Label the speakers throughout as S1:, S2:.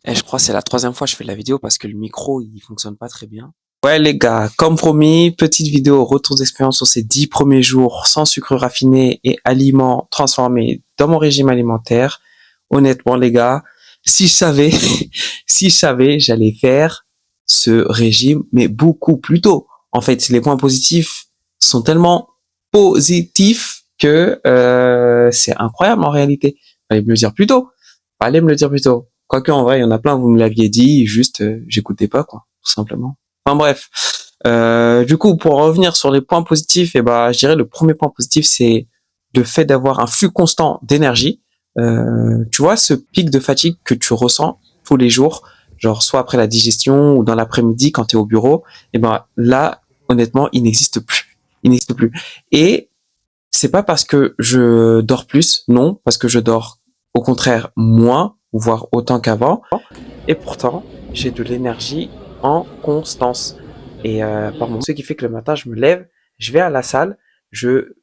S1: Je crois que c'est la troisième fois que je fais la vidéo parce que le micro, il fonctionne pas très bien. Ouais les gars, comme promis, petite vidéo retour d'expérience sur ces 10 premiers jours sans sucre raffiné et aliments transformés dans mon régime alimentaire. Honnêtement les gars, si je savais, si je savais, j'allais faire ce régime, mais beaucoup plus tôt. En fait, les points positifs sont tellement positifs que c'est incroyable en réalité. Fallait me le dire plus tôt. Fallait me le dire plus tôt. Quoique, en vrai, il y en a plein, vous me l'aviez dit, juste, j'écoutais pas, quoi, tout simplement. Enfin bref. Du coup, pour revenir sur les points positifs, je dirais le premier point positif, c'est le fait d'avoir un flux constant d'énergie. Tu vois, ce pic de fatigue que tu ressens tous les jours, genre soit après la digestion ou dans l'après-midi quand tu es au bureau, là, honnêtement, il n'existe plus. Il n'existe plus. Et c'est pas parce que je dors plus, non, parce que je dors au contraire moins, voire autant qu'avant. Et pourtant, j'ai de l'énergie en constance. Et par moment, ce qui fait que le matin, je me lève, je vais à la salle, je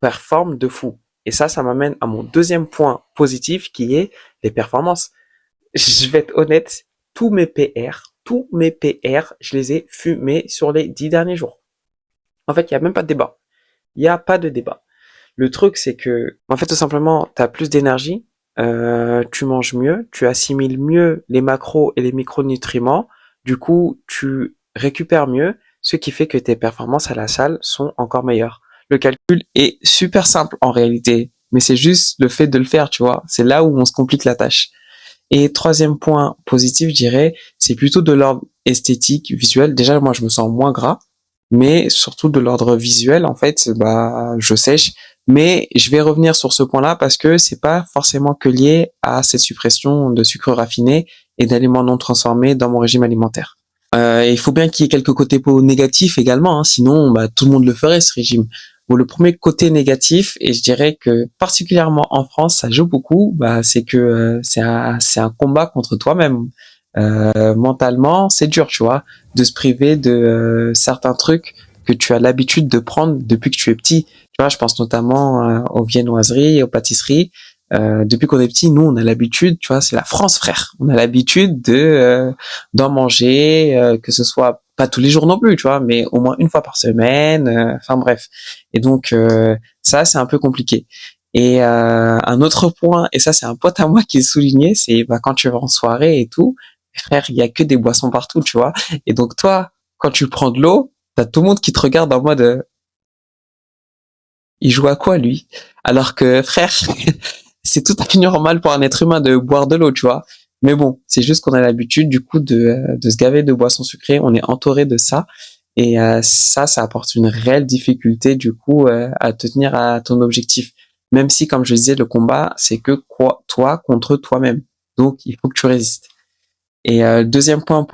S1: performe de fou. Et ça m'amène à mon deuxième point positif qui est les performances. Je vais être honnête, tous mes PR, je les ai fumés sur les 10 derniers jours. En fait, il n'y a même pas de débat. Il n'y a pas de débat. Le truc, c'est que, en fait, tout simplement, tu as plus d'énergie, tu manges mieux, tu assimiles mieux les macros et les micronutriments, du coup, tu récupères mieux, ce qui fait que tes performances à la salle sont encore meilleures. Le calcul est super simple en réalité, mais c'est juste le fait de le faire, tu vois. C'est là où on se complique la tâche. Et troisième point positif, je dirais, c'est plutôt de l'ordre esthétique, visuel. Déjà, moi, je me sens moins gras, mais surtout de l'ordre visuel, en fait, je sèche. Mais je vais revenir sur ce point-là parce que c'est pas forcément que lié à cette suppression de sucre raffiné et d'aliments non transformés dans mon régime alimentaire. Il faut bien qu'il y ait quelques côtés négatifs également, hein, sinon tout le monde le ferait ce régime. Bon, le premier côté négatif, et je dirais que particulièrement en France, ça joue beaucoup, c'est que c'est un combat contre toi-même. Mentalement, c'est dur, tu vois, de se priver de certains trucs que tu as l'habitude de prendre depuis que tu es petit. Tu vois, je pense notamment aux viennoiseries, aux pâtisseries. Depuis qu'on est petit, nous, on a l'habitude, tu vois, c'est la France, frère. On a l'habitude de d'en manger, que ce soit pas tous les jours non plus, tu vois, mais au moins une fois par semaine. Enfin bref. Et donc ça, c'est un peu compliqué. Et un autre point, et ça c'est un pote à moi qui est souligné, c'est quand tu vas en soirée et tout, frère, il y a que des boissons partout, tu vois. Et donc toi, quand tu prends de l'eau, t'as tout le monde qui te regarde en mode, il joue à quoi lui? Alors que frère, c'est tout à fait normal pour un être humain de boire de l'eau, tu vois. Mais bon, c'est juste qu'on a l'habitude du coup de se gaver de boissons sucrées, on est entouré de ça. Et ça apporte une réelle difficulté du coup à te tenir à ton objectif. Même si, comme je disais, le combat, c'est que quoi, toi contre toi-même. Donc, il faut que tu résistes. Et deuxième point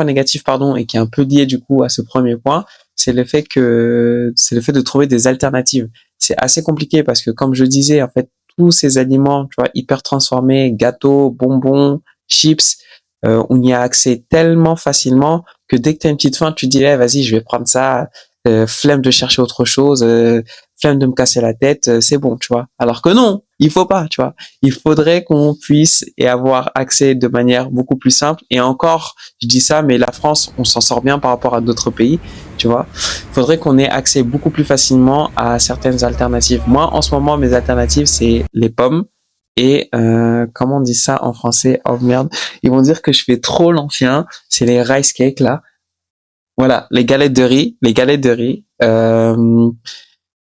S1: négatif, pardon, et qui est un peu lié du coup à ce premier point, c'est le fait de trouver des alternatives. C'est assez compliqué parce que comme je disais, en fait, tous ces aliments, tu vois, hyper transformés, gâteaux, bonbons, chips, on y a accès tellement facilement que dès que tu as une petite faim, tu te dis, eh, vas-y, je vais prendre ça, flemme de chercher autre chose, flemme de me casser la tête, c'est bon, tu vois. Alors que non, il faut pas, tu vois. Il faudrait qu'on puisse y avoir accès de manière beaucoup plus simple. Et encore, je dis ça, mais la France, on s'en sort bien par rapport à d'autres pays, tu vois. Il faudrait qu'on ait accès beaucoup plus facilement à certaines alternatives. Moi, en ce moment, mes alternatives, c'est les pommes. Et comment on dit ça en français? Oh merde, ils vont dire que je fais trop l'ancien. C'est les rice cakes là. Voilà, les galettes de riz, les galettes de riz.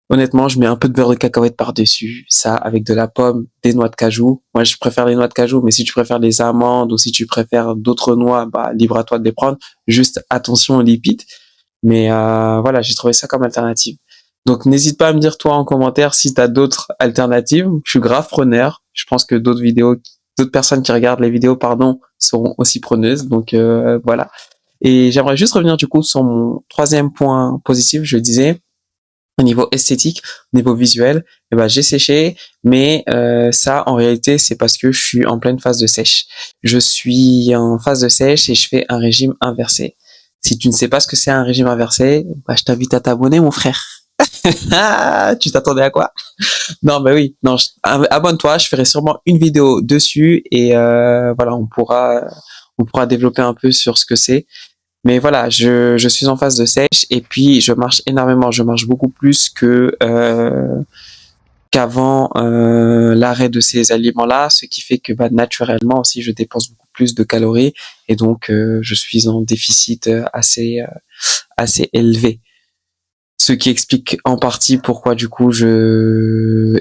S1: Honnêtement, je mets un peu de beurre de cacahuète par-dessus, ça avec de la pomme, des noix de cajou. Moi, je préfère les noix de cajou, mais si tu préfères les amandes ou si tu préfères d'autres noix, libre à toi de les prendre. Juste attention aux lipides. Mais voilà, j'ai trouvé ça comme alternative. Donc, n'hésite pas à me dire toi en commentaire si tu as d'autres alternatives. Je suis grave preneur. Je pense que d'autres personnes qui regardent les vidéos, pardon, seront aussi preneuses. Donc voilà. Et j'aimerais juste revenir du coup sur mon troisième point positif. Je disais au niveau esthétique, au niveau visuel, j'ai séché, mais ça en réalité c'est parce que je suis en pleine phase de sèche. Je suis en phase de sèche et je fais un régime inversé. Si tu ne sais pas ce que c'est un régime inversé, je t'invite à t'abonner mon frère. Ah, tu t'attendais à quoi? Non, mais oui, non, abonne-toi, je ferai sûrement une vidéo dessus et voilà, on pourra développer un peu sur ce que c'est. Mais voilà, je suis en phase de sèche et puis je marche énormément, je marche beaucoup plus qu'avant l'arrêt de ces aliments-là, ce qui fait que bah, naturellement aussi je dépense beaucoup plus de calories et donc je suis en déficit assez élevé. Ce qui explique en partie pourquoi du coup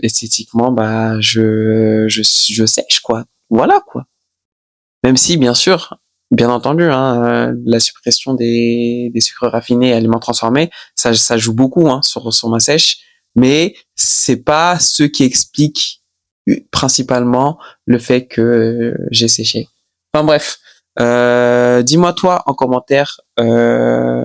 S1: esthétiquement bah je sèche quoi. Voilà quoi. Même si bien sûr, bien entendu, hein, la suppression des sucres raffinés et aliments transformés, ça joue beaucoup hein, sur ma sèche, mais c'est pas ce qui explique principalement le fait que j'ai séché. Enfin bref, dis-moi toi en commentaire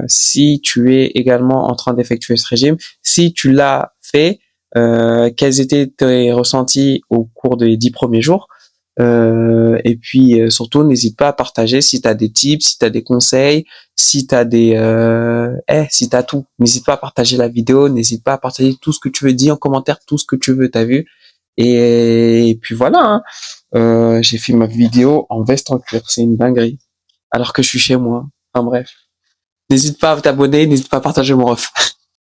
S1: si tu es également en train d'effectuer ce régime, si tu l'as fait, quels étaient tes ressentis au cours des 10 premiers jours. Et puis surtout, n'hésite pas à partager si tu as des tips, si tu as des conseils, si tu as si tu as tout. N'hésite pas à partager la vidéo, n'hésite pas à partager tout ce que tu veux dire en commentaire, tout ce que tu veux, t'as vu. Et puis voilà, hein. J'ai fait ma vidéo en veste en cuir, c'est une dinguerie. Alors que je suis chez moi. Enfin bref. N'hésite pas à t'abonner, n'hésite pas à partager mon ref.